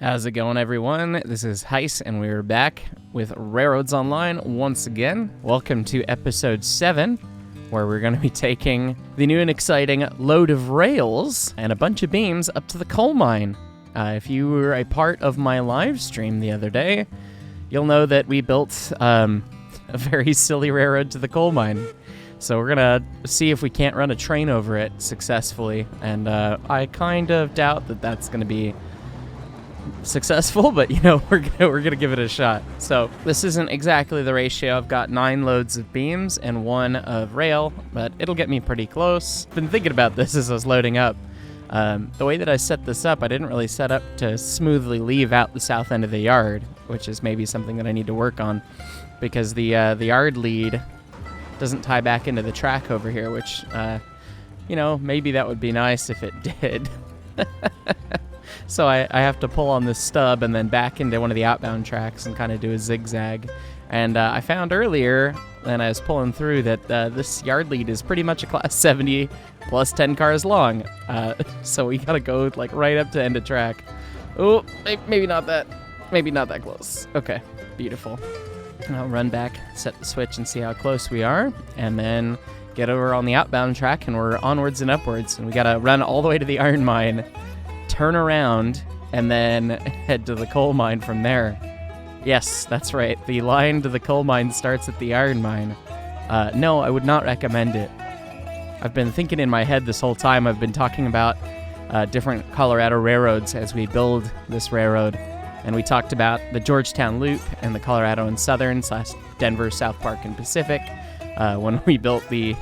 How's it going, everyone? This is Heis, and we're back with Railroads Online once again. Welcome to episode 7, where we're going to be taking the new and exciting load of rails and a bunch of beams up to the coal mine. If you were a part of my live stream the other day, you'll know that we built a very silly railroad to the coal mine. So we're going to see if we can't run a train over it successfully, and I kind of doubt that that's going to be successful, but we're gonna give it a shot. So this isn't exactly the ratio. I've got 9 loads of beams and 1 of rail, but it'll get me pretty close. Been thinking about this as I was loading up. The way that I set this up, I didn't really set up to smoothly leave out the south end of the yard, which is maybe something that I need to work on, because the yard lead doesn't tie back into the track over here, which maybe that would be nice if it did. So I have to pull on this stub and then back into one of the outbound tracks and kind of do a zigzag. And I found earlier, when I was pulling through, that this yard lead is pretty much a class 70 plus 10 cars long. So we gotta go right up to end of track. Oh, maybe not that close. Okay, beautiful. And I'll run back, set the switch, and see how close we are, and then get over on the outbound track, and we're onwards and upwards. And we gotta run all the way to the iron mine, turn around, and then head to the coal mine from there. Yes, that's right. The line to the coal mine starts at the iron mine. No, I would not recommend it. I've been thinking in my head this whole time. I've been talking about different Colorado railroads as we build this railroad. And we talked about the Georgetown Loop and the Colorado and Southern / Denver, South Park, and Pacific when we built the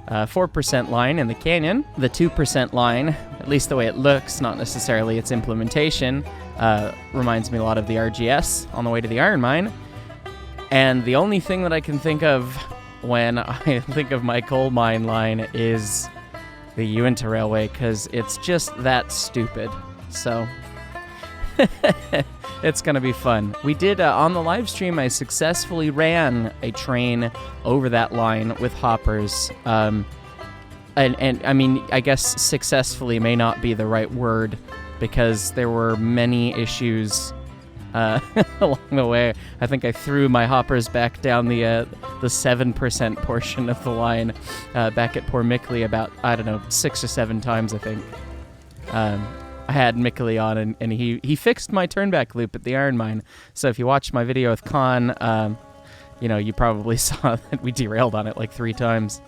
4% line in the canyon. The 2% line, at least the way it looks, not necessarily its implementation, reminds me a lot of the RGS on the way to the iron mine. And the only thing that I can think of when I think of my coal mine line is the Uinta Railway, because it's just that stupid. So it's going to be fun. We did, on the live stream, I successfully ran a train over that line with hoppers. And I mean, I guess successfully may not be the right word, because there were many issues along the way. I think I threw my hoppers back down the 7% portion of the line back at Poor Mickley about, 6 or 7 times, I think. I had Mickley on, and he fixed my turnback loop at the iron mine. So if you watched my video with Con, you probably saw that we derailed on it 3 times.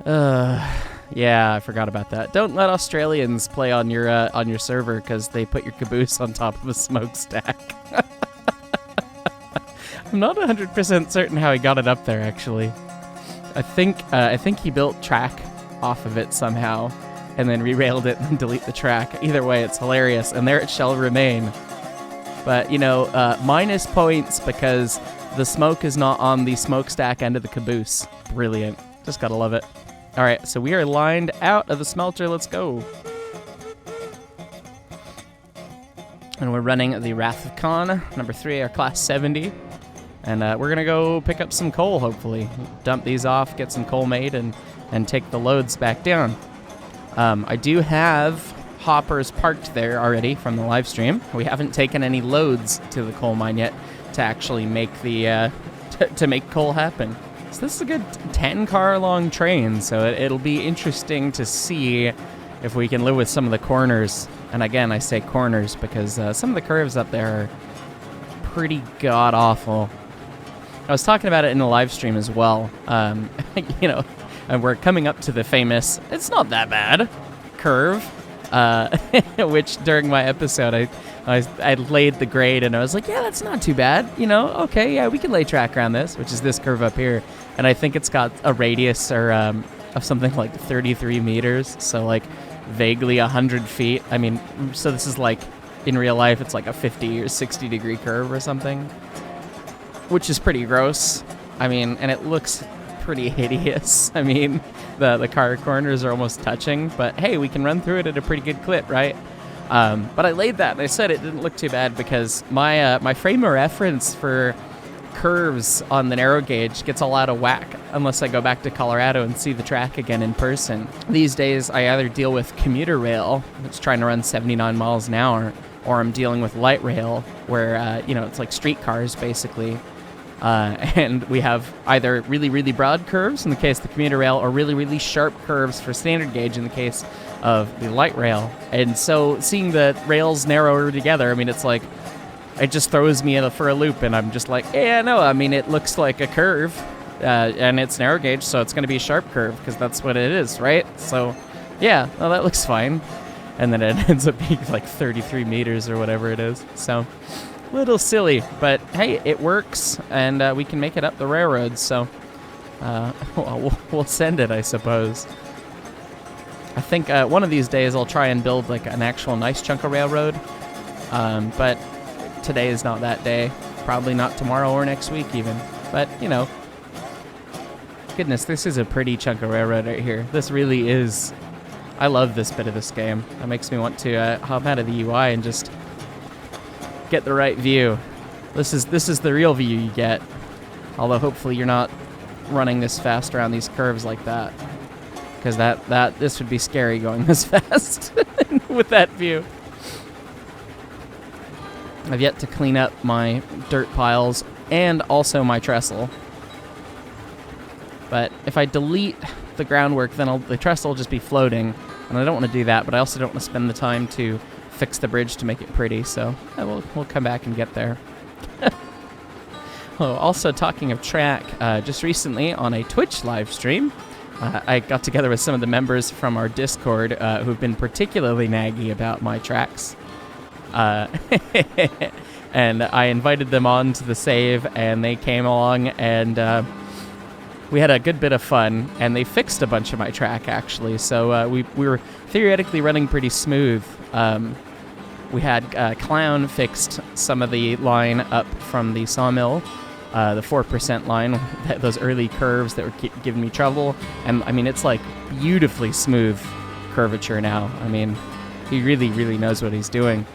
Yeah, I forgot about that. Don't let Australians play on your server, because they put your caboose on top of a smokestack. I'm not 100% certain how he got it up there, actually. I think he built track off of it somehow, and then re-railed it and then delete the track. Either way, it's hilarious, and there it shall remain. But, minus points because the smoke is not on the smokestack end of the caboose. Brilliant. Just gotta love it. All right, so we are lined out of the smelter. Let's go. And we're running the Wrath of Khan, number 3, our class 70. And we're gonna go pick up some coal, hopefully. Dump these off, get some coal made, and take the loads back down. I do have hoppers parked there already from the live stream. We haven't taken any loads to the coal mine yet to actually make the to make coal happen. So this is a good 10-car long train, so it'll be interesting to see if we can live with some of the corners. And again, I say corners because some of the curves up there are pretty god-awful. I was talking about it in the live stream as well. And we're coming up to the famous, it's not that bad, curve, which during my episode I laid the grade, and I was like, yeah, that's not too bad, okay, yeah, we can lay track around this, which is this curve up here. And I think it's got a radius of something like 33 meters, so vaguely 100 feet. I mean, so this is in real life, it's a 50 or 60 degree curve or something, which is pretty gross. I mean, and it looks pretty hideous. I mean, the car corners are almost touching, but hey, we can run through it at a pretty good clip, right? But I laid that, and I said it didn't look too bad because my frame of reference for curves on the narrow gauge gets all out of whack unless I go back to Colorado and see the track again in person. These days, I either deal with commuter rail, that's trying to run 79 miles an hour, or I'm dealing with light rail, where, it's like streetcars, basically. And we have either really, really broad curves in the case of the commuter rail, or really, really sharp curves for standard gauge in the case of the light rail. And so seeing the rails narrower together, I mean, it's like, it just throws me for a loop, and I'm just like, yeah, no, I mean, it looks like a curve, and it's narrow gauge, so it's going to be a sharp curve, because that's what it is, right? So, yeah, well, that looks fine. And then it ends up being like 33 meters or whatever it is. So, a little silly, but hey, it works, and we can make it up the railroad, so we'll send it, I suppose. I think one of these days I'll try and build like an actual nice chunk of railroad, but today is not that day. Probably not tomorrow or next week even. But, goodness, this is a pretty chunk of railroad right here. This really is. I love this bit of this game. That makes me want to hop out of the UI and just get the right view. This is the real view you get. Although hopefully you're not running this fast around these curves like that, because this would be scary going this fast with that view. I've yet to clean up my dirt piles and also my trestle. But if I delete the groundwork, then the trestle will just be floating, and I don't want to do that, but I also don't want to spend the time to fix the bridge to make it pretty, so we'll come back and get there. Oh, also, talking of track, just recently on a Twitch live stream, I got together with some of the members from our Discord who've been particularly naggy about my tracks. And I invited them on to the save, and they came along, and we had a good bit of fun, and they fixed a bunch of my track, actually. So we were theoretically running pretty smooth. We had Clown fixed some of the line up from the sawmill, the 4% line, those early curves that were giving me trouble. And I mean, it's like beautifully smooth curvature now. I mean, he really, really knows what he's doing.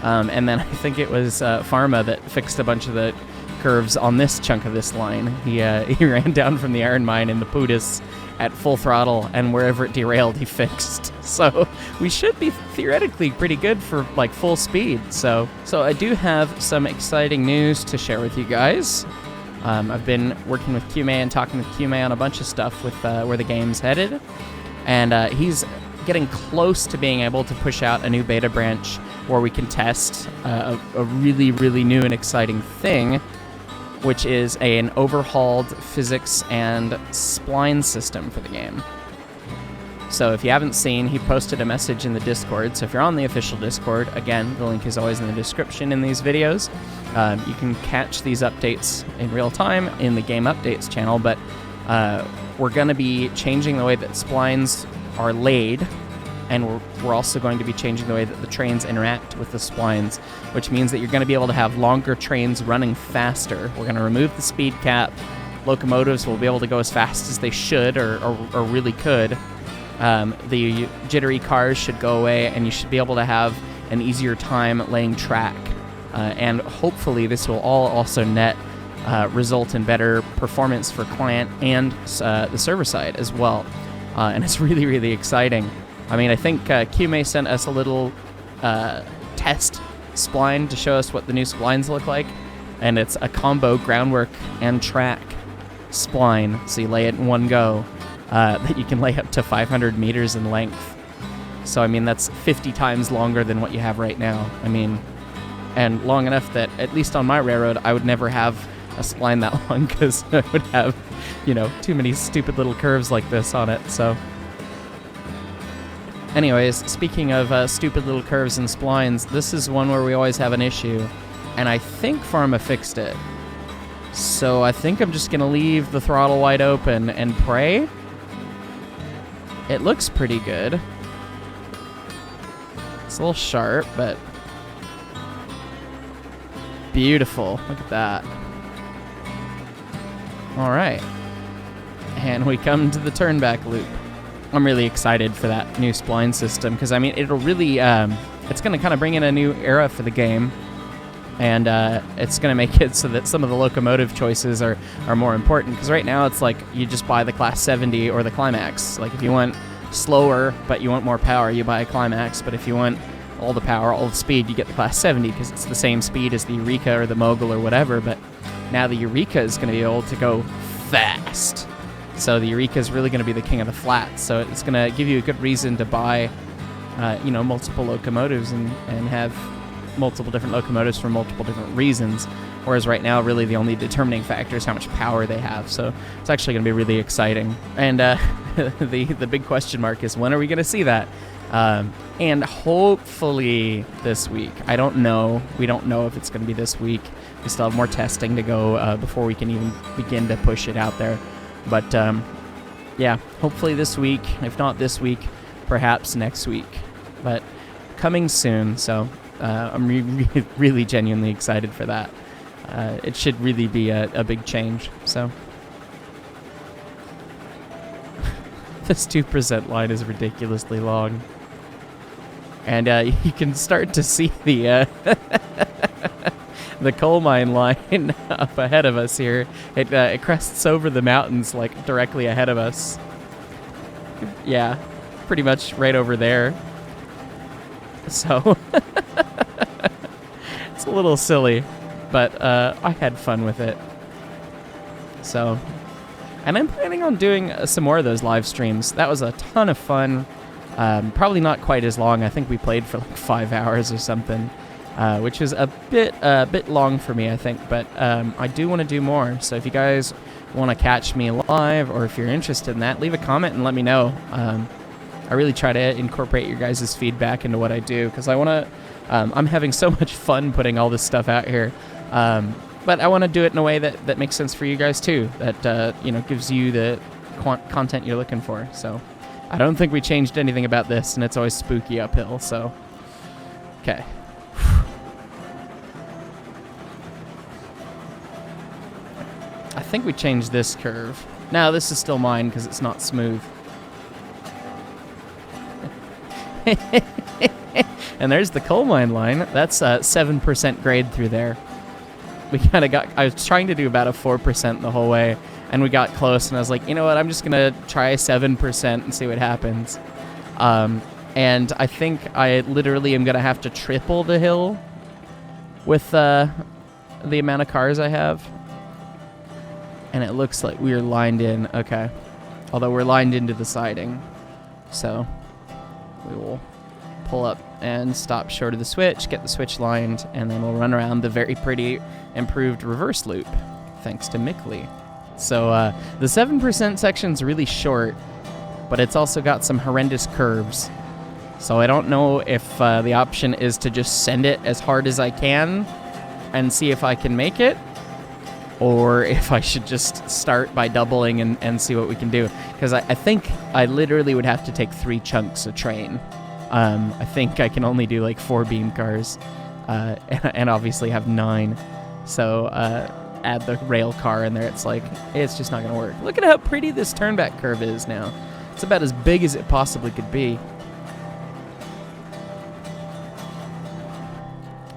And then I think it was Pharma that fixed a bunch of the curves on this chunk of this line. He ran down from the iron mine in the Pootis at full throttle, and wherever it derailed, he fixed. So we should be theoretically pretty good for like full speed. So I do have some exciting news to share with you guys. I've been working with QMA and talking with QMA on a bunch of stuff with where the game's headed, and he's getting close to being able to push out a new beta branch where we can test a really, really new and exciting thing, which is an overhauled physics and spline system for the game. So if you haven't seen, he posted a message in the Discord. So if you're on the official Discord, again, the link is always in the description in these videos. You can catch these updates in real time in the Game Updates channel, but we're going to be changing the way that splines are laid, and we're also going to be changing the way that the trains interact with the splines, which means that you're going to be able to have longer trains running faster. We're going to remove the speed cap. Locomotives will be able to go as fast as they should or really could. The jittery cars should go away, and you should be able to have an easier time laying track. And hopefully this will all also net result in better performance for client and the server side as well. And it's really, really exciting. I mean, I think QMA sent us a little test spline to show us what the new splines look like, and it's a combo groundwork and track spline, so you lay it in one go, that you can lay up to 500 meters in length. So, I mean, that's 50 times longer than what you have right now. I mean, and long enough that, at least on my railroad, I would never have a spline that long, because I would have, too many stupid little curves like this on it, so... Anyways, speaking of stupid little curves and splines, this is one where we always have an issue, and I think Pharma fixed it. So I think I'm just going to leave the throttle wide open and pray. It looks pretty good. It's a little sharp, but beautiful. Look at that. All right. And we come to the turnback loop. I'm really excited for that new spline system, because, I mean, it'll really, it's going to kind of bring in a new era for the game. And it's going to make it so that some of the locomotive choices are more important. Because right now it's like you just buy the Class 70 or the Climax. Like if you want slower but you want more power, you buy a Climax. But if you want all the power, all the speed, you get the Class 70 because it's the same speed as the Eureka or the Mogul or whatever. But now the Eureka is going to be able to go fast. So the Eureka is really going to be the king of the flats. So it's going to give you a good reason to buy, multiple locomotives and have multiple different locomotives for multiple different reasons. Whereas right now, really the only determining factor is how much power they have. So it's actually going to be really exciting. And the big question mark is, when are we going to see that? And hopefully this week. I don't know. We don't know if it's going to be this week. We still have more testing to go before we can even begin to push it out there. But yeah, hopefully this week. If not this week, perhaps next week. But coming soon. So I'm really genuinely excited for that. It should really be a big change. So this 2% line is ridiculously long. And you can start to see the the coal mine line up ahead of us here. It crests over the mountains, like directly ahead of us. Yeah, pretty much right over there. So it's a little silly, but I had fun with it. So, and I'm planning on doing some more of those live streams. That was a ton of fun. Probably not quite as long. I think we played for like 5 hours or something, which is a bit long for me, I think. But I do want to do more. So if you guys want to catch me live, or if you're interested in that, leave a comment and let me know. I really try to incorporate your guys' feedback into what I do, because I want to. I'm having so much fun putting all this stuff out here, but I want to do it in a way that makes sense for you guys too. That gives you the content you're looking for. So. I don't think we changed anything about this, and it's always spooky uphill, so... Okay. I think we changed this curve. No, this is still mine, because it's not smooth. And there's the coal mine line. That's 7% grade through there. We kind of got... I was trying to do about a 4% the whole way. And we got close, and I was like, you know what, I'm just going to try 7% and see what happens. And I think I literally am going to have to triple the hill with the amount of cars I have. And it looks like we are lined in. Okay. Although we're lined into the siding. So we will pull up and stop short of the switch, get the switch lined, and then we'll run around the very pretty improved reverse loop, thanks to Mickley. So the 7% section's really short, but it's also got some horrendous curves. So I don't know if the option is to just send it as hard as I can and see if I can make it, or if I should just start by doubling and see what we can do. Because I think I literally would have to take 3 chunks of train. I think I can only do like 4 beam cars, and obviously have 9. So add the rail car in there, it's just not going to work. Look at how pretty this turnback curve is now. It's about as big as it possibly could be.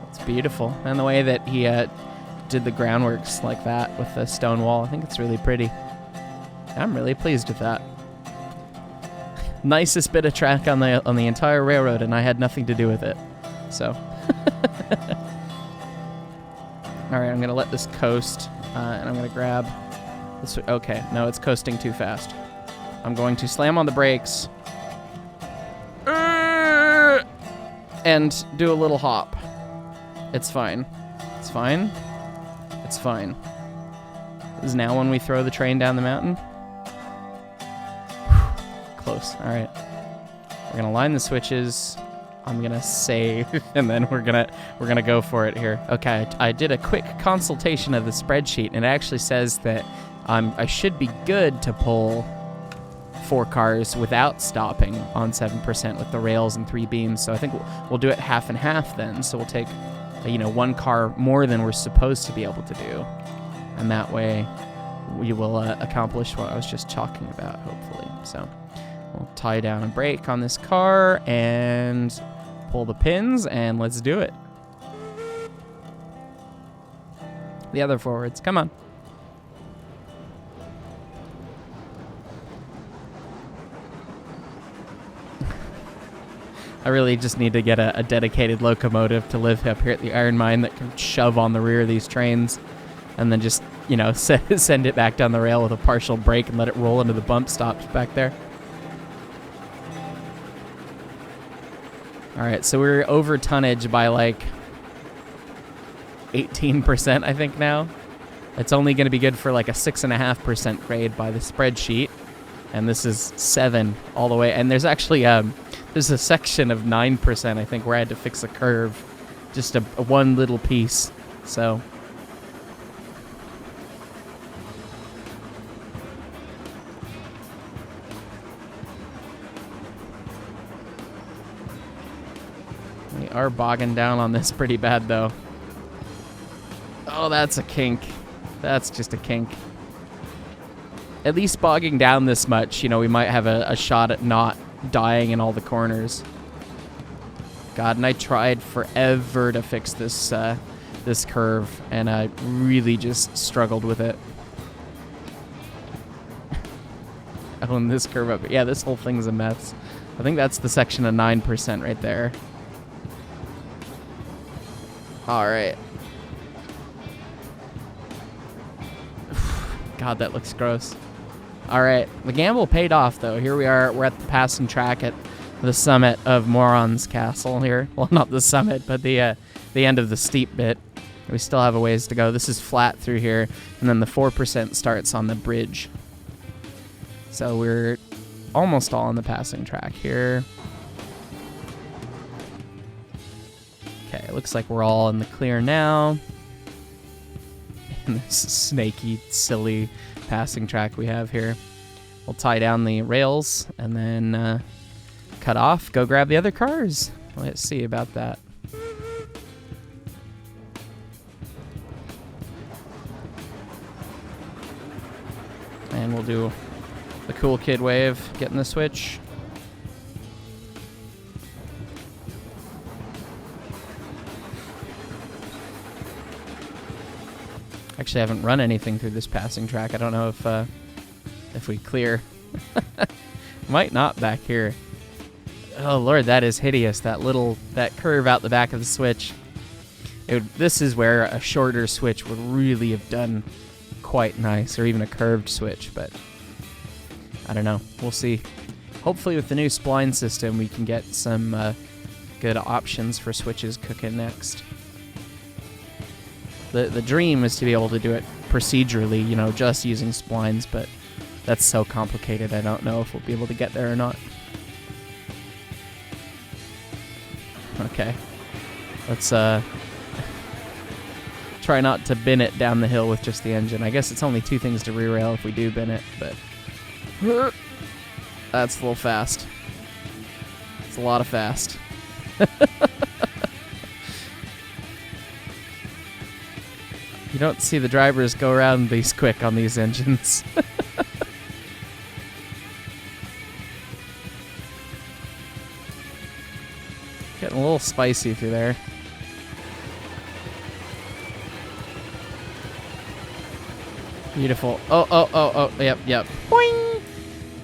It's beautiful. And the way that he did the groundworks like that with the stone wall, I think it's really pretty. I'm really pleased with that. Nicest bit of track on the entire railroad, and I had nothing to do with it. So... Alright, I'm going to let this coast, and I'm going to grab this. Okay, no, it's coasting too fast. I'm going to slam on the brakes and do a little hop. It's fine. It's fine. It's fine. This is now when we throw the train down the mountain. Close. Alright. We're going to line the switches. I'm gonna save, and then we're gonna go for it here. Okay, I did a quick consultation of the spreadsheet, and it actually says that I should be good to pull 4 cars without stopping on 7% with the rails and 3 beams. So I think we'll do it half and half then. So we'll take 1 car more than we're supposed to be able to do, and that way we will accomplish what I was just talking about, hopefully. So we'll tie down a brake on this car and pull the pins, and let's do it. The other forwards. Come on. I really just need to get a dedicated locomotive to live up here at the iron mine that can shove on the rear of these trains and then just, you know, send it back down the rail with a partial brake and let it roll into the bump stops back there. All right, so we're over tonnage by like 18%, I think now. It's only going to be good for like a 6.5% grade by the spreadsheet. And this is 7 all the way. And there's actually there's a section of 9%, I think, where I had to fix a curve. Just a one little piece. So we are bogging down on this pretty bad, though. Oh, that's a kink. That's just a kink. At least bogging down this much, you know, we might have a shot at not dying in all the corners. God, and I tried forever to fix this this curve, and I really just struggled with it. Oh, and this curve up. Yeah, this whole thing's a mess. I think that's the section of 9% right there. All right. God, that looks gross. All right, the gamble paid off, though. Here we are. We're at the passing track at the summit of Moron's Castle here. Well, not the summit, but the end of the steep bit. We still have a ways to go. This is flat through here, and then the 4% starts on the bridge. So we're almost all on the passing track here. Okay, looks like we're all in the clear now. And this snaky, silly passing track we have here. We'll tie down the rails and then cut off, go grab the other cars. Let's see about that. And we'll do the cool kid wave, getting the switch. Actually, I haven't run anything through this passing track. I don't know if we clear. Might not back here. Oh Lord, that is hideous. That curve out the back of the switch. This is where a shorter switch would really have done quite nice, or even a curved switch. But I don't know. We'll see. Hopefully, with the new spline system, we can get some good options for switches cooking next. The dream is to be able to do it procedurally, you know, just using splines, but that's so complicated. I don't know if we'll be able to get there or not. Okay. Let's try not to bin it down the hill with just the engine. I guess it's only 2 things to re-rail if we do bin it, but that's a little fast. It's a lot of fast. You don't see the drivers go around these quick on these engines. Getting a little spicy through there. Beautiful. Oh, yep. Boing!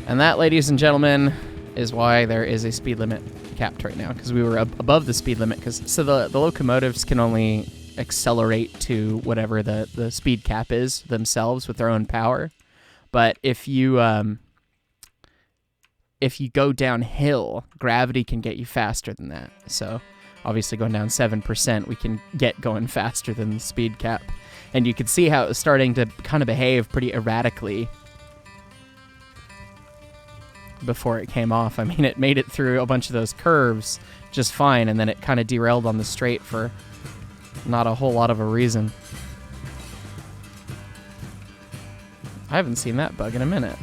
And that, ladies and gentlemen, is why there is a speed limit capped right now, because we were above the speed limit. So the locomotives can only accelerate to whatever the speed cap is themselves with their own power. But if you go downhill, gravity can get you faster than that. So obviously going down 7%, we can get going faster than the speed cap. And you could see how it was starting to kind of behave pretty erratically before it came off. I mean, it made it through a bunch of those curves just fine, and then it kind of derailed on the straight for not a whole lot of a reason. I haven't seen that bug in a minute.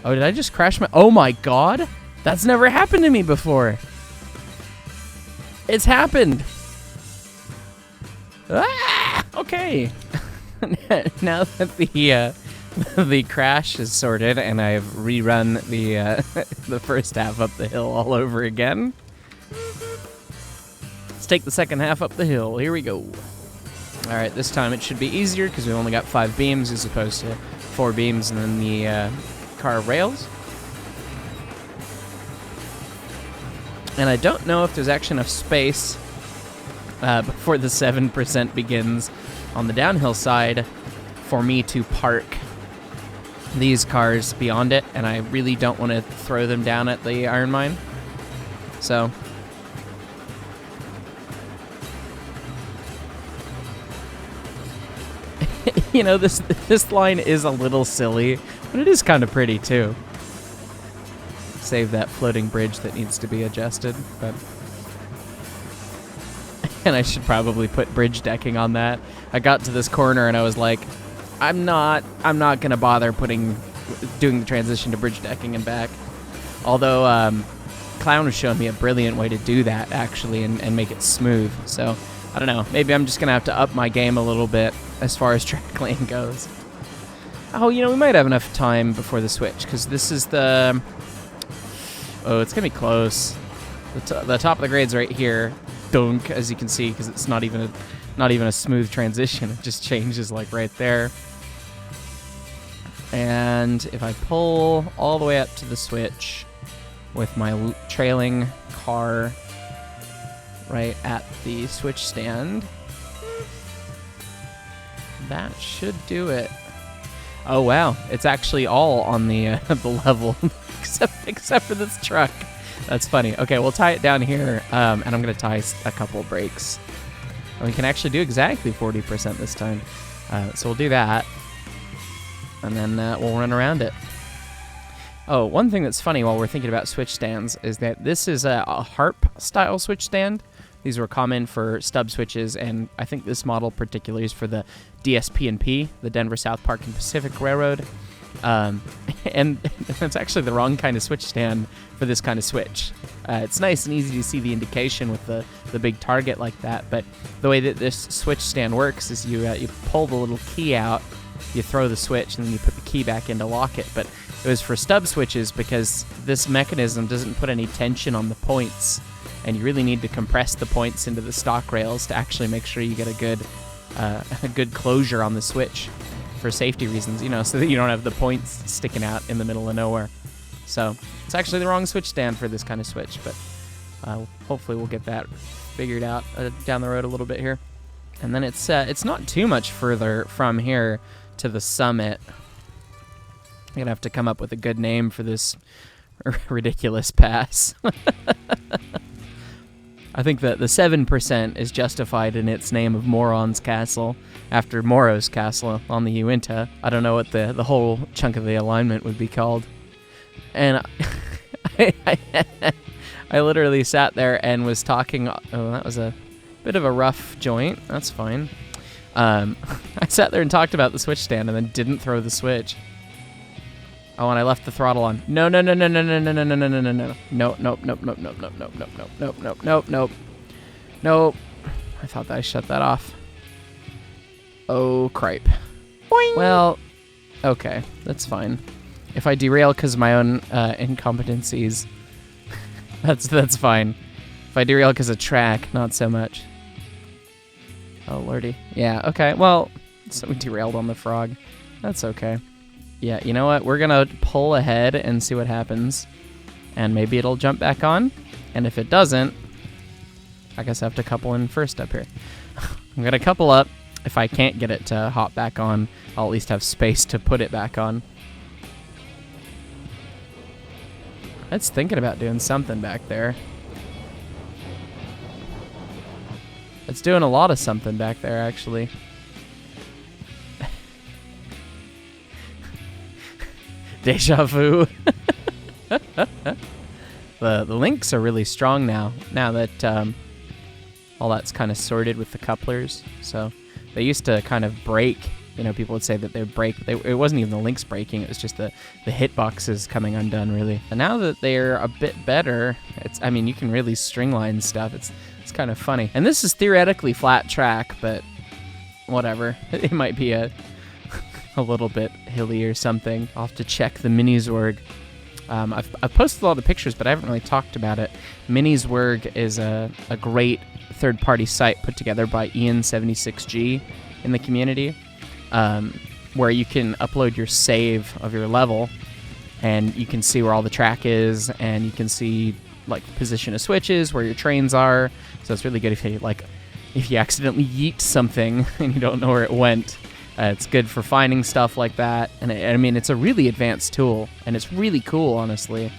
Oh, did I just crash my... Oh my god! That's never happened to me before! It's happened! Ah! Okay. Now that the crash is sorted and I've rerun the first half up the hill all over again, Let's take the second half up the hill. Here we go. All right, this time it should be easier because we only got 5 beams as opposed to 4 beams and then the car rails. And I don't know if there's actually enough space before the 7% begins on the downhill side for me to park these cars beyond it, and I really don't want to throw them down at the iron mine. So you know, this line is a little silly, but it is kind of pretty too. Save that floating bridge that needs to be adjusted, but and I should probably put bridge decking on that. I got to this corner and I was like, I'm not gonna bother doing the transition to bridge decking and back. Although Clown was showing me a brilliant way to do that actually and make it smooth. So I don't know, maybe I'm just gonna have to up my game a little bit as far as track lane goes. Oh, you know, we might have enough time before the switch because this is the. Oh, it's gonna be close. The top of the grade's right here, dunk, as you can see, because it's not even a smooth transition. It just changes like right there. And if I pull all the way up to the switch with my trailing car right at the switch stand, that should do it. Oh wow, it's actually all on the level. except for this truck. That's funny. Okay, we'll tie it down here, and I'm going to tie a couple of brakes. And we can actually do exactly 40% this time. So we'll do that, and then we'll run around it. Oh, one thing that's funny while we're thinking about switch stands is that this is a harp-style switch stand. These were common for stub switches, and I think this model particularly is for the DSP&P, the Denver, South Park, and Pacific Railroad. And that's actually the wrong kind of switch stand for this kind of switch. It's nice and easy to see the indication with the big target like that, but the way that this switch stand works is you pull the little key out, you throw the switch, and then you put the key back in to lock it. But it was for stub switches because this mechanism doesn't put any tension on the points, and you really need to compress the points into the stock rails to actually make sure you get a good closure on the switch for safety reasons, you know, so that you don't have the points sticking out in the middle of nowhere. So it's actually the wrong switch stand for this kind of switch, but hopefully we'll get that figured out down the road a little bit here. And then it's not too much further from here to the summit. I'm gonna have to come up with a good name for this ridiculous pass. I think that the 7% is justified in its name of Moron's Castle, after Moro's Castle on the Uinta. I don't know what the whole chunk of the alignment would be called. And I literally sat there and was talking. Oh, that was a bit of a rough joint. That's fine. I sat there and talked about the switch stand and then didn't throw the switch. Oh, and I left the throttle on. No. Nope. I thought that I shut that off. Oh, cripe. Boing. Well, okay, that's fine. If I derail because of my own incompetencies, that's fine. If I derail because of track, not so much. Oh, lordy. Yeah, okay, well, so we derailed on the frog. That's okay. Yeah, you know what? We're going to pull ahead and see what happens. And maybe it'll jump back on. And if it doesn't, I guess I have to couple in first up here. I'm going to couple up. If I can't get it to hop back on, I'll at least have space to put it back on. I was thinking about doing something back there. It's doing a lot of something back there, actually. Deja vu. The links are really strong now that all that's kind of sorted with the couplers. So they used to kind of break. You know, people would say that they would break. It wasn't even the links breaking. It was just the hitboxes coming undone, really. And now that they're a bit better, I mean, you can really stringline stuff. It's kind of funny. And this is theoretically flat track, but whatever. It might be a little bit hilly or something. I'll have to check the Minizwerg. I've posted a lot of pictures, but I haven't really talked about it. Minizwerg is a great third-party site put together by Ian76G in the community, where you can upload your save of your level, and you can see where all the track is, and you can see like position of switches, where your trains are. So it's really good if you accidentally yeet something and you don't know where it went. It's good for finding stuff like that, and I mean, it's a really advanced tool, and it's really cool, honestly.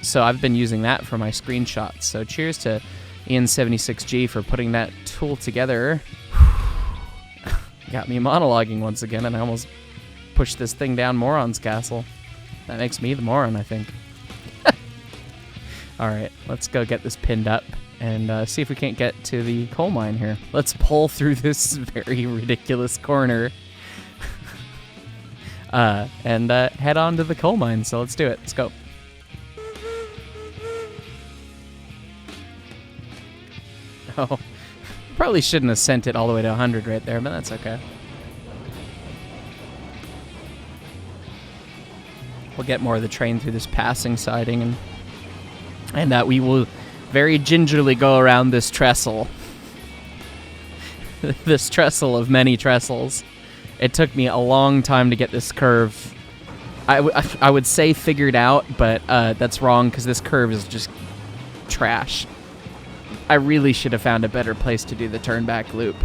So I've been using that for my screenshots. So cheers to Ian76G for putting that tool together. Got me monologuing once again, and I almost pushed this thing down Moron's castle. That makes me the moron, I think. Alright, let's go get this pinned up and see if we can't get to the coal mine here. Let's pull through this very ridiculous corner and head on to the coal mine. So let's do it. Let's go. Oh, probably shouldn't have sent it all the way to 100 right there, but that's okay. We'll get more of the train through this passing siding, and we will very gingerly go around this trestle. This trestle of many trestles. It took me a long time to get this curve. I would say figured out, but that's wrong because this curve is just trash. I really should have found a better place to do the turn back loop.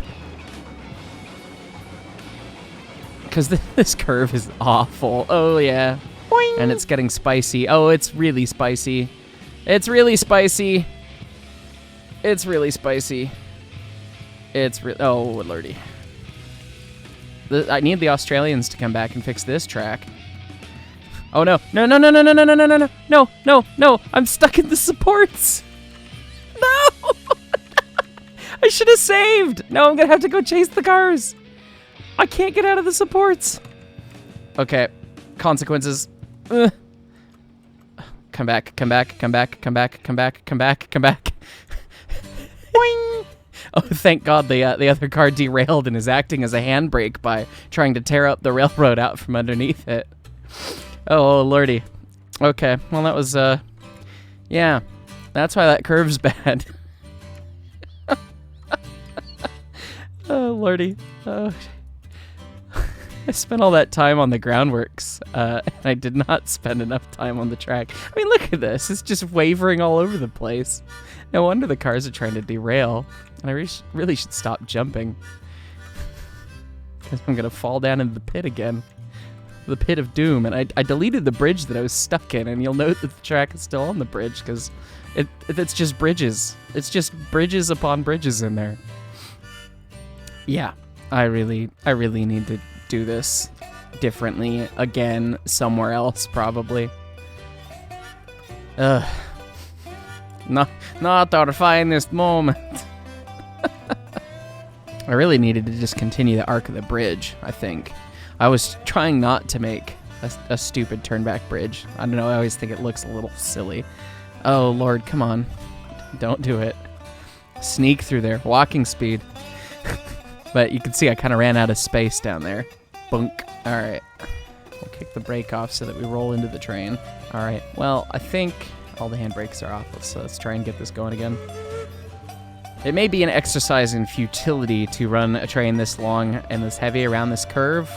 Because this curve is awful. Oh, yeah. Boing. And it's getting spicy. Oh, it's really spicy. It's really spicy. It's really spicy. Oh, lordy. I need the Australians to come back and fix this track. Oh, no. No, no, no, no, no, no, no, no, no, no, no, no, no. I'm stuck in the supports. No! I should have saved. No, I'm going to have to go chase the cars. I can't get out of the supports. Okay. Consequences. Come back, come back, come back, come back, come back, come back, come back. Boing! Oh, thank God the other car derailed and is acting as a handbrake by trying to tear up the railroad out from underneath it. Oh, lordy. Okay, well that was, yeah. That's why that curve's bad. Oh, lordy. Oh. I spent all that time on the groundworks, and I did not spend enough time on the track. I mean, look at this. It's just wavering all over the place. No wonder the cars are trying to derail. And I really should stop jumping. Because I'm going to fall down into the pit again. The pit of doom. And I deleted the bridge that I was stuck in, and you'll note that the track is still on the bridge, because it's just bridges. It's just bridges upon bridges in there. Yeah, I really need to do this differently again somewhere else, probably. Ugh. Not our finest moment. I really needed to just continue the arc of the bridge, I think. I was trying not to make a stupid turnback bridge. I don't know, I always think it looks a little silly. Oh, Lord, come on. Don't do it. Sneak through there. Walking speed. But you can see I kind of ran out of space down there. Bunk. All right. We'll kick the brake off so that we roll into the train. All right. Well, I think all the handbrakes are off, so let's try and get this going again. It may be an exercise in futility to run a train this long and this heavy around this curve,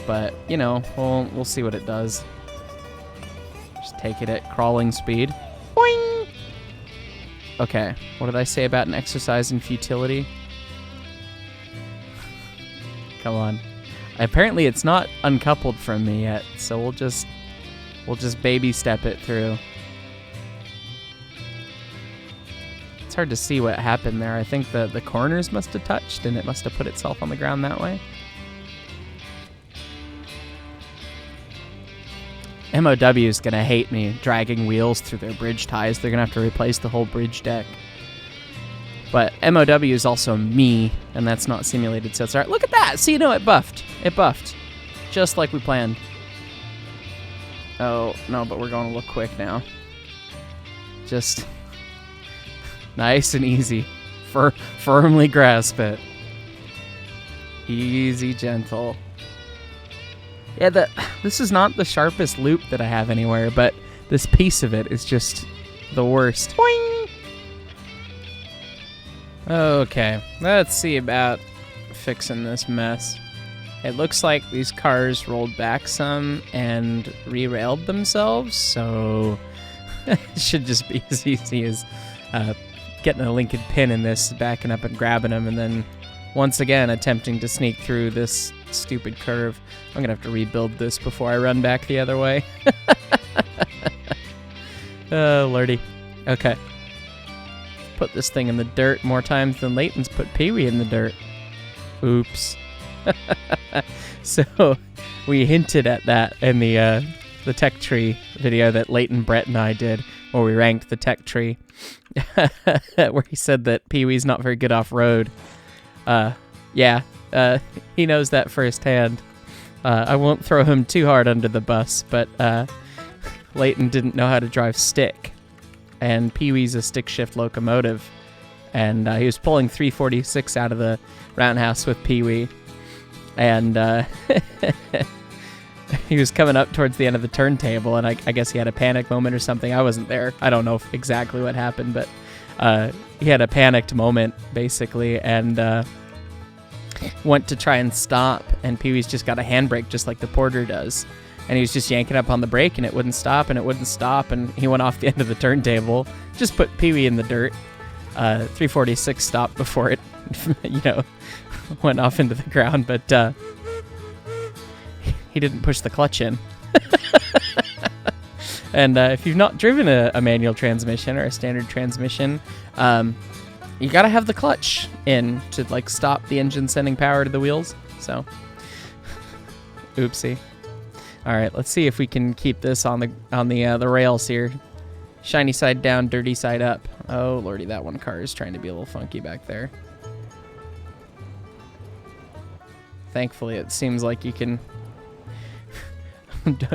but, you know, we'll see what it does. Just take it at crawling speed. Boing! Okay. What did I say about an exercise in futility? Come on. Apparently it's not uncoupled from me yet, so we'll just baby step it through. It's hard to see what happened there. I think the corners must have touched and it must have put itself on the ground that way. MOW is gonna hate me dragging wheels through their bridge ties. They're gonna have to replace the whole bridge deck. But MOW is also me, and that's not simulated, so it's alright. Look at that! See, no, it buffed. It buffed. Just like we planned. Oh, no, but we're going a little quick now. Just nice and easy. Firmly grasp it. Easy, gentle. Yeah, this is not the sharpest loop that I have anywhere, but this piece of it is just the worst. Boing! Okay, let's see about fixing this mess. It looks like these cars rolled back some and re-railed themselves, so it should just be as easy as getting a Lincoln pin in this, backing up and grabbing them, and then once again attempting to sneak through this stupid curve. I'm gonna have to rebuild this before I run back the other way. Oh, lordy. Okay. Put this thing in the dirt more times than Leighton's put Pee-wee in the dirt. Oops. So we hinted at that in the tech tree video that Leighton, Brett, and I did, where we ranked the tech tree, where he said that Pee-wee's not very good off-road. Yeah, he knows that firsthand. I won't throw him too hard under the bus, but Leighton didn't know how to drive stick, and Pee-wee's a stick-shift locomotive, and he was pulling 346 out of the roundhouse with Pee-wee, and he was coming up towards the end of the turntable, and I guess he had a panic moment or something. I wasn't there. I don't know exactly what happened, but he had a panicked moment, basically, and went to try and stop, and Pee-wee's just got a handbrake just like the Porter does. And he was just yanking up on the brake, and it wouldn't stop, and it wouldn't stop, and he went off the end of the turntable. Just put Pee-wee in the dirt. 346 stopped before it, went off into the ground, but he didn't push the clutch in. And if you've not driven a manual transmission or a standard transmission, you gotta have the clutch in to stop the engine sending power to the wheels. So, oopsie. All right, let's see if we can keep this on the rails here. Shiny side down, dirty side up. Oh lordy, that one car is trying to be a little funky back there. Thankfully, it seems like you can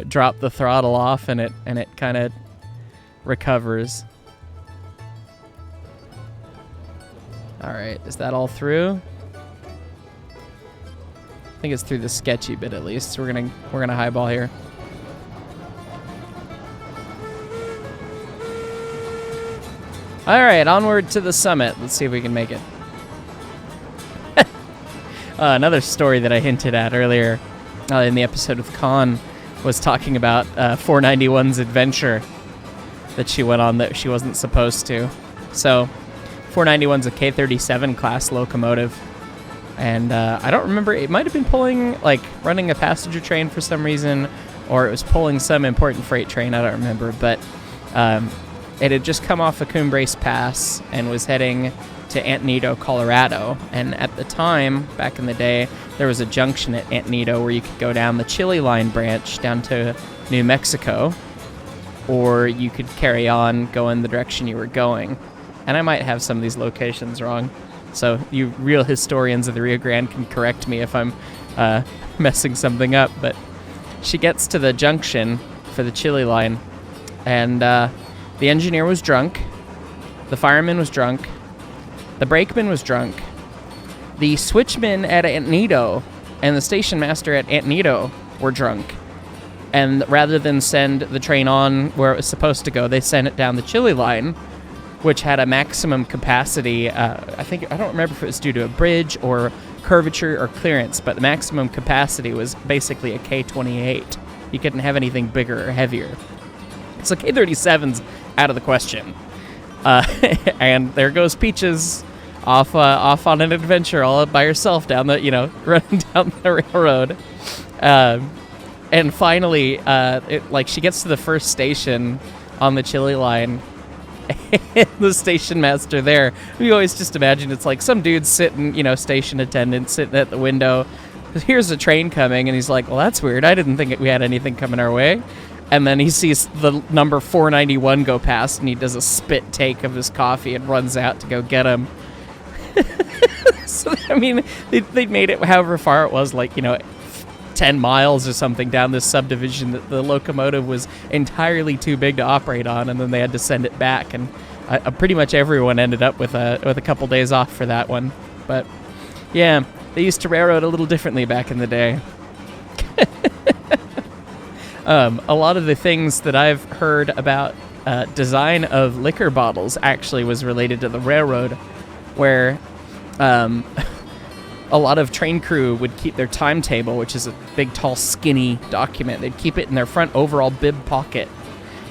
drop the throttle off and it kind of recovers. All right, is that all through? I think it's through the sketchy bit at least. So we're gonna highball here. All right, onward to the summit. Let's see if we can make it. Another story that I hinted at earlier in the episode with Khan was talking about 491's adventure that she went on that she wasn't supposed to. So 491's a K37 class locomotive. And I don't remember, it might have been running a passenger train for some reason, or it was pulling some important freight train, I don't remember, but it had just come off a Cumbres Pass and was heading to Antonito, Colorado. And at the time, back in the day, there was a junction at Antonito where you could go down the Chile Line branch down to New Mexico, or you could carry on going the direction you were going. And I might have some of these locations wrong. So you real historians of the Rio Grande can correct me if I'm messing something up. But she gets to the junction for the Chile Line, and the engineer was drunk, the fireman was drunk, the brakeman was drunk, the switchman at Antonito and the station master at Antonito were drunk. And rather than send the train on where it was supposed to go, they sent it down the Chile Line, which had a maximum capacity. I don't remember if it was due to a bridge or curvature or clearance, but the maximum capacity was basically a K28. You couldn't have anything bigger or heavier. So K37's out of the question. And there goes Peaches off on an adventure all by herself down the, running down the railroad. And finally, she gets to the first station on the Chile Line. The station master there, we always just imagine it's like some dude sitting, station attendant sitting at the window. Here's a train coming, and he's like, well, that's weird. I didn't think we had anything coming our way. And then he sees the number 491 go past, and he does a spit take of his coffee and runs out to go get him. So, I mean, they made it however far it was, 10 miles or something down this subdivision that the locomotive was entirely too big to operate on, and then they had to send it back, and pretty much everyone ended up with a couple days off for that one. But yeah, they used to railroad a little differently back in the day. A lot of the things that I've heard about design of liquor bottles actually was related to the railroad. where a lot of train crew would keep their timetable, which is a big, tall, skinny document. They'd keep it in their front overall bib pocket.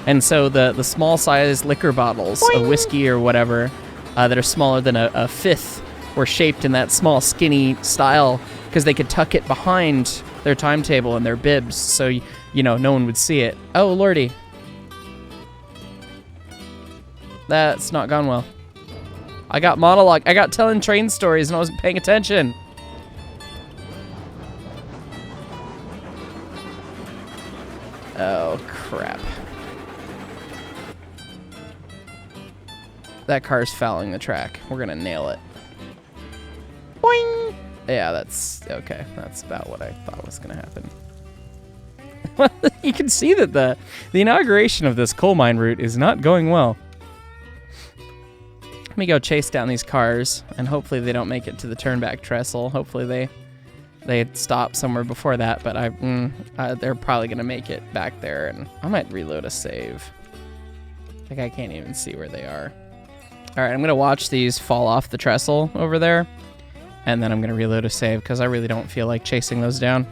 And so the small-sized liquor bottles of whiskey or whatever that are smaller than a fifth were shaped in that small, skinny style because they could tuck it behind their timetable and their bibs so, you know, no one would see it. Oh, lordy. That's not gone well. I got monologue. I got telling train stories and I wasn't paying attention. Oh, crap. That car's fouling the track. We're gonna nail it. Boing! Yeah, that's okay. That's about what I thought was gonna happen. Well, you can see that the inauguration of this coal mine route is not going well. Let me go chase down these cars, and hopefully they don't make it to the turnback trestle. Hopefully they stop somewhere before that, but they're probably gonna make it back there, and I might reload a save. Like, I can't even see where they are. All right, I'm gonna watch these fall off the trestle over there, and then I'm gonna reload a save because I really don't feel like chasing those down.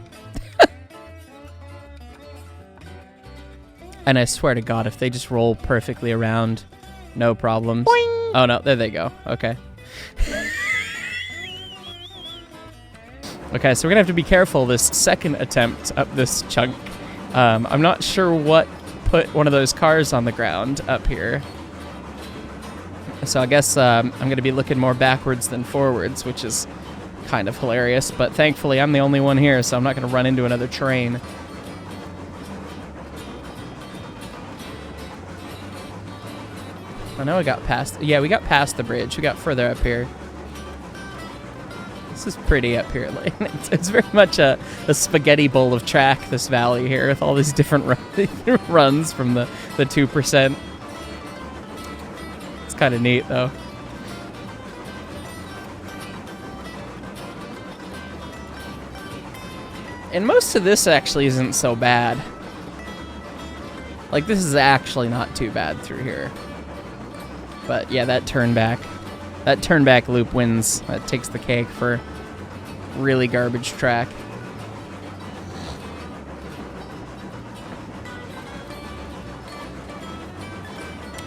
And I swear to God, if they just roll perfectly around, no problems. Boing! Oh no, there they go. Okay. Okay, so we're gonna have to be careful this second attempt up this chunk. I'm not sure what put one of those cars on the ground up here. So I guess I'm going to be looking more backwards than forwards, which is kind of hilarious. But thankfully, I'm the only one here, so I'm not going to run into another train. I know we got past... Yeah, we got past the bridge. We got further up here. This is pretty up here. Like, it's very much a spaghetti bowl of track, this valley here, with all these different runs from the 2%. Kind of neat though. And most of this actually isn't so bad. Like, this is actually not too bad through here. But yeah, that turnback loop wins. That takes the cake for really garbage track.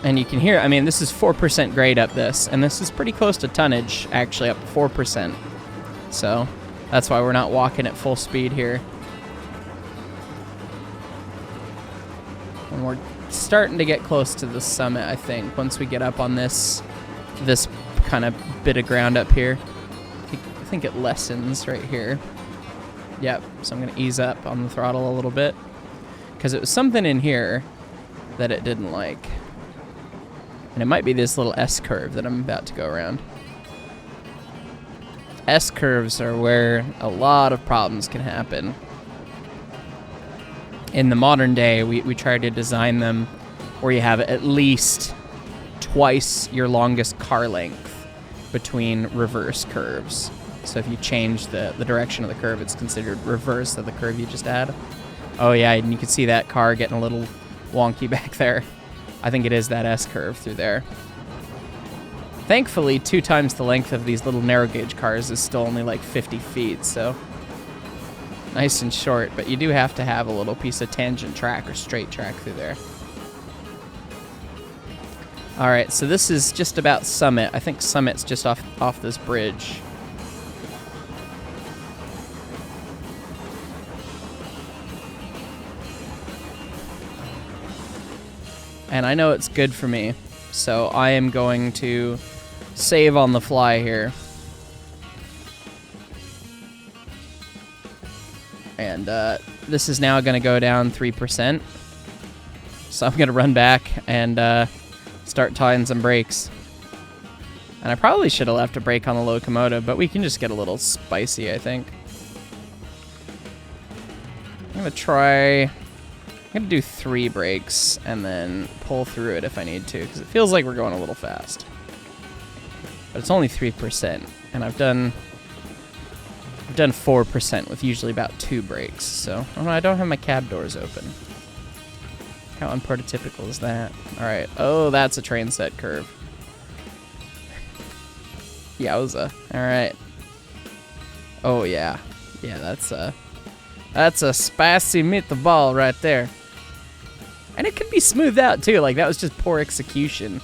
And you can hear, I mean, this is 4% grade up this, and this is pretty close to tonnage, actually, up 4%. So that's why we're not walking at full speed here. And we're starting to get close to the summit, I think, once we get up on this kind of bit of ground up here. I think it lessens right here. Yep, so I'm going to ease up on the throttle a little bit, because it was something in here that it didn't like. And it might be this little S-curve that I'm about to go around. S-curves are where a lot of problems can happen. In the modern day, we try to design them where you have at least twice your longest car length between reverse curves. So if you change the direction of the curve, it's considered reverse of the curve you just had. Oh yeah, and you can see that car getting a little wonky back there. I think it is that S-curve through there. Thankfully, 2 times the length of these little narrow gauge cars is still only like 50 feet, so nice and short, but you do have to have a little piece of tangent track or straight track through there. All right, so this is just about Summit. I think Summit's just off this bridge. And I know it's good for me, so I am going to save on the fly here. And this is now going to go down 3%. So I'm going to run back and start tying some brakes. And I probably should have left a brake on the locomotive, but we can just get a little spicy, I think. I'm going to do 3 brakes and then pull through it if I need to, because it feels like we're going a little fast. But it's only 3%, and I've done 4% with usually about 2 brakes, so I don't have my cab doors open. How unprototypical is that? All right. Oh, that's a train set curve. Yowza. Alright. Oh, yeah. Yeah, that's a spicy meatball right there. And it can be smoothed out, too. Like, that was just poor execution.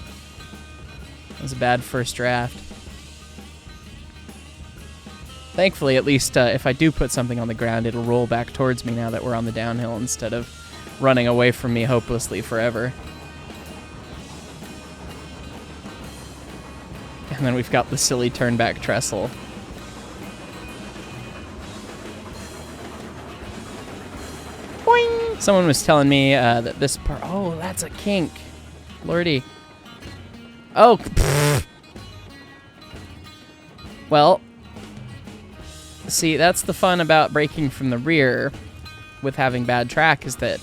That was a bad first draft. Thankfully, at least, if I do put something on the ground, it'll roll back towards me now that we're on the downhill instead of running away from me hopelessly forever. And then we've got the silly turn-back trestle. Boing! Someone was telling me that this part... Oh, that's a kink. Lordy. Oh, pfft. Well, see, that's the fun about braking from the rear with having bad track, is that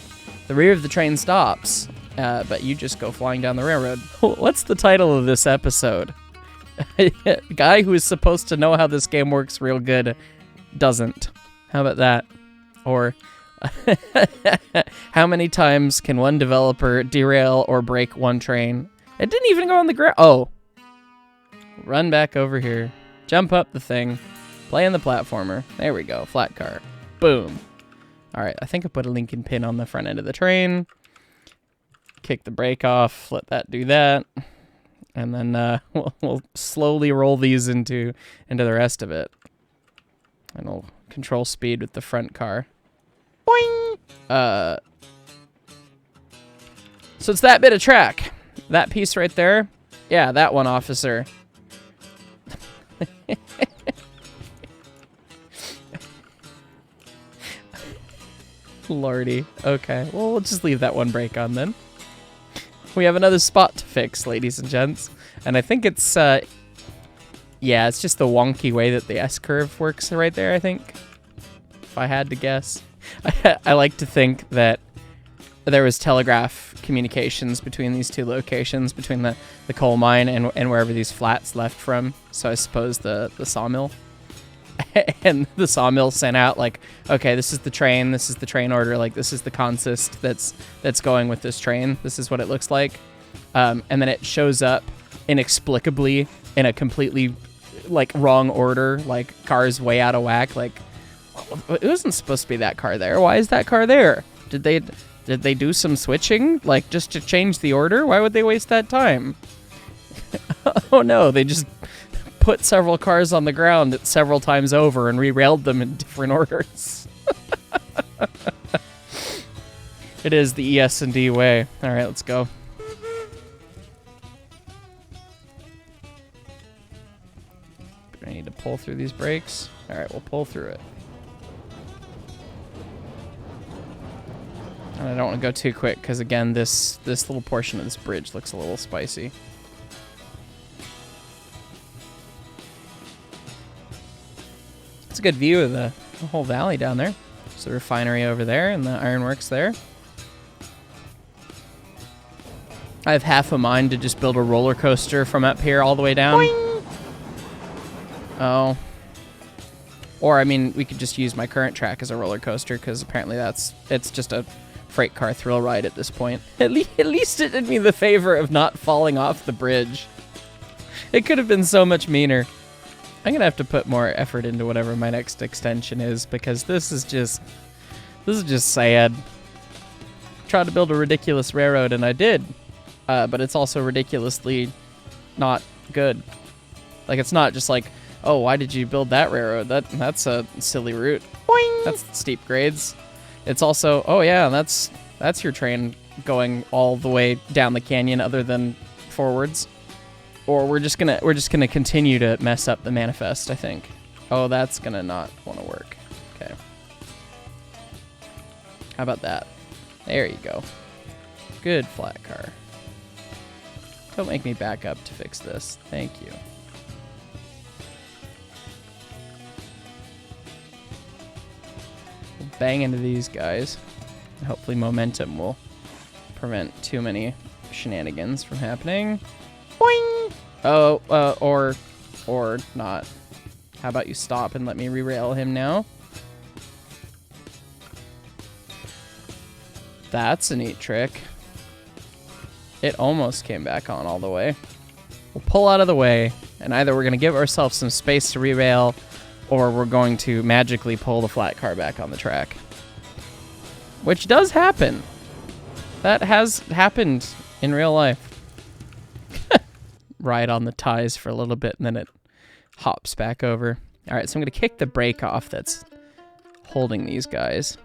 the rear of the train stops, but you just go flying down the railroad. What's the title of this episode? Guy who is supposed to know how this game works real good doesn't. How about that? Or how many times can one developer derail or break one train? It didn't even go on the ground. Oh. Run back over here. Jump up the thing. Play in the platformer. There we go. Flat car. Boom. All right. I think I put a Lincoln pin on the front end of the train. Kick the brake off. Let that do that. And then we'll slowly roll these into the rest of it. And we'll control speed with the front car. Boing! So it's that bit of track. That piece right there. Yeah, that one, officer. Lordy. Okay, well, we'll just leave that one brake on then. We have another spot to fix, ladies and gents. And I think it's, yeah, it's just the wonky way that the S-curve works right there, I think. If I had to guess. I like to think that there was telegraph communications between these two locations, between the coal mine and wherever these flats left from. So I suppose the sawmill. And the sawmill sent out, like, okay, this is the train order, like, this is the consist that's going with this train. This is what it looks like. And then it shows up inexplicably in a completely, like, wrong order, like, cars way out of whack. Like, it wasn't supposed to be that car there. Why is that car there? Did they do some switching, like, just to change the order? Why would they waste that time? Oh no, they just put several cars on the ground several times over and re-railed them in different orders. It is the ES&D way. All right, let's go. I need to pull through these brakes. All right, we'll pull through it. And I don't want to go too quick because, again, this little portion of this bridge looks a little spicy. It's a good view of the whole valley down there. There's the refinery over there and the ironworks there. I have half a mind to just build a roller coaster from up here all the way down. Boing! Oh. Or, I mean, we could just use my current track as a roller coaster because apparently it's just a freight car thrill ride at this point. At least it did me the favor of not falling off the bridge. It could have been so much meaner. I'm gonna have to put more effort into whatever my next extension is because this is just sad. Tried to build a ridiculous railroad and I did, but it's also ridiculously not good. Like, it's not just like, oh, why did you build that railroad? That's a silly route. Boing! That's steep grades. It's also, oh yeah, that's your train going all the way down the canyon other than forwards. Or we're just gonna continue to mess up the manifest, I think. Oh, that's gonna not want to work. Okay. How about that? There you go. Good flat car. Don't make me back up to fix this. Thank you. We'll bang into these guys. Hopefully momentum will prevent too many shenanigans from happening. Boing! Oh, or not. How about you stop and let me re-rail him now? That's a neat trick. It almost came back on all the way. We'll pull out of the way, And either we're going to give ourselves some space to re-rail, or we're going to magically pull the flat car back on the track. Which does happen. That has happened in real life. Ride on the ties for a little bit, and then it hops back over. All right, so I'm going to kick the brake off that's holding these guys.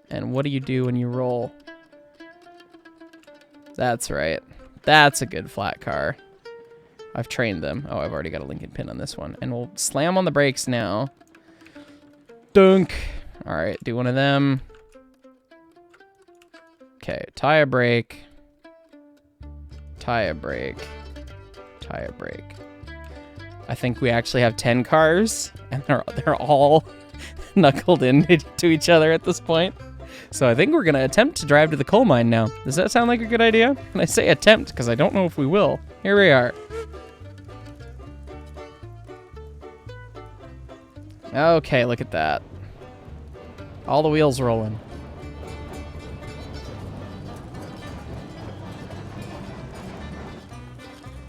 And what do you do when you roll? That's right. That's a good flat car. I've trained them. Oh, I've already got a linking pin on this one. And we'll slam on the brakes now. Dunk. All right, do one of them. Okay, tire brake. Tire brake. Tire brake. I think we actually have 10 cars, and they're all knuckled into each other at this point. So I think we're going to attempt to drive to the coal mine now. Does that sound like a good idea? And I say attempt because I don't know if we will. Here we are. Okay, look at that. All the wheels rolling.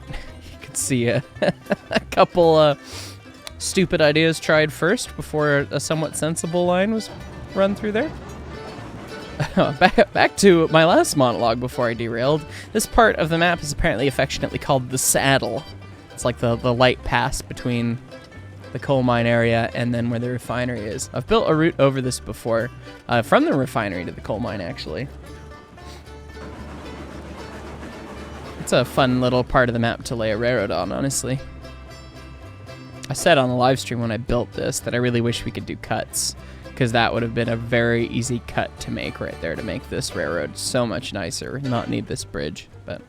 You could see a couple stupid ideas tried first before a somewhat sensible line was run through there. Back to my last monologue before I derailed. This part of the map is apparently affectionately called the saddle. It's like the light pass between the coal mine area and then where the refinery is. I've built a route over this before, from the refinery to the coal mine, actually. It's a fun little part of the map to lay a railroad on, honestly. I said on the live stream when I built this that I really wish we could do cuts, because that would have been a very easy cut to make right there to make this railroad so much nicer, not need this bridge. But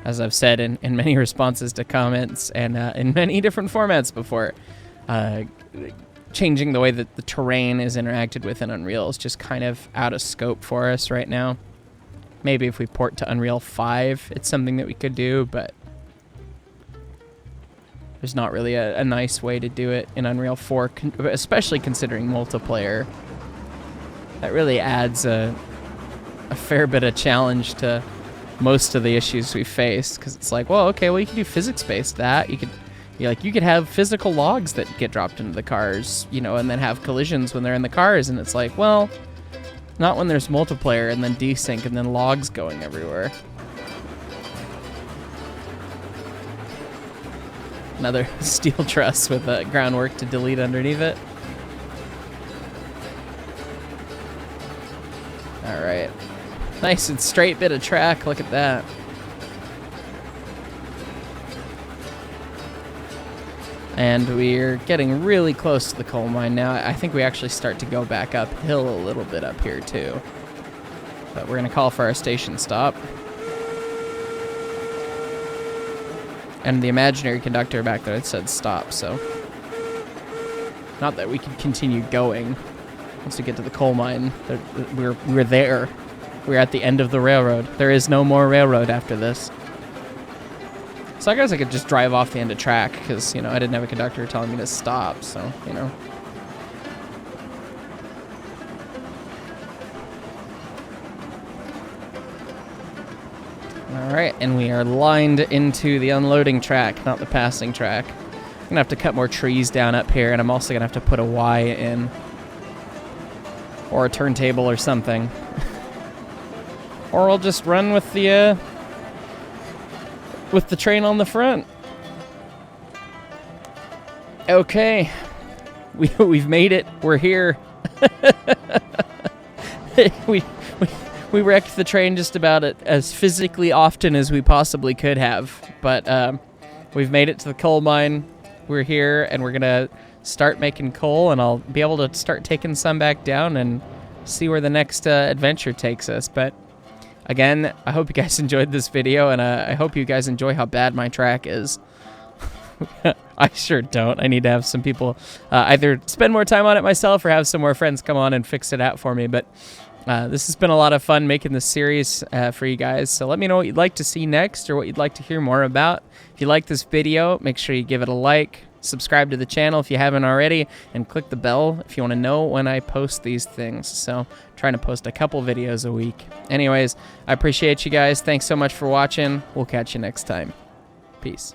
as I've said in many responses to comments and in many different formats before, changing the way that the terrain is interacted with in Unreal is just kind of out of scope for us right now. Maybe if we port to Unreal 5, it's something that we could do, but there's not really a nice way to do it in Unreal 4, especially considering multiplayer. That really adds a fair bit of challenge to most of the issues we face, because it's like, well, okay, well, you can do physics-based that. You could have physical logs that get dropped into the cars, you know, and then have collisions when they're in the cars, and it's like, well, not when there's multiplayer and then desync and then logs going everywhere. Another steel truss with groundwork to delete underneath it. All right. Nice and straight bit of track. Look at that. And we're getting really close to the coal mine now. I think we actually start to go back uphill a little bit up here too. But we're gonna call for our station stop. And the imaginary conductor back there said stop, so. Not that we can continue going. Once we get to the coal mine, we're there. We're at the end of the railroad. There is no more railroad after this. So I guess I could just drive off the end of track, because, you know, I didn't have a conductor telling me to stop, so, you know. Alright, and we are lined into the unloading track, not the passing track. I'm gonna have to cut more trees down up here, and I'm also gonna have to put a Y in. Or a turntable or something. Or I'll just run with the train on the front. Okay. We've made it. We're here. We wrecked the train just about as physically often as we possibly could have. But we've made it to the coal mine. We're here, and we're going to start making coal, and I'll be able to start taking some back down and see where the next adventure takes us. But again, I hope you guys enjoyed this video, and I hope you guys enjoy how bad my track is. I sure don't. I need to have some people either spend more time on it myself or have some more friends come on and fix it out for me. But this has been a lot of fun making this series for you guys. So let me know what you'd like to see next or what you'd like to hear more about. If you like this video, make sure you give it a like, subscribe to the channel if you haven't already, and click the bell if you want to know when I post these things. So I'm trying to post a couple videos a week. Anyways, I appreciate you guys. Thanks so much for watching. We'll catch you next time. Peace.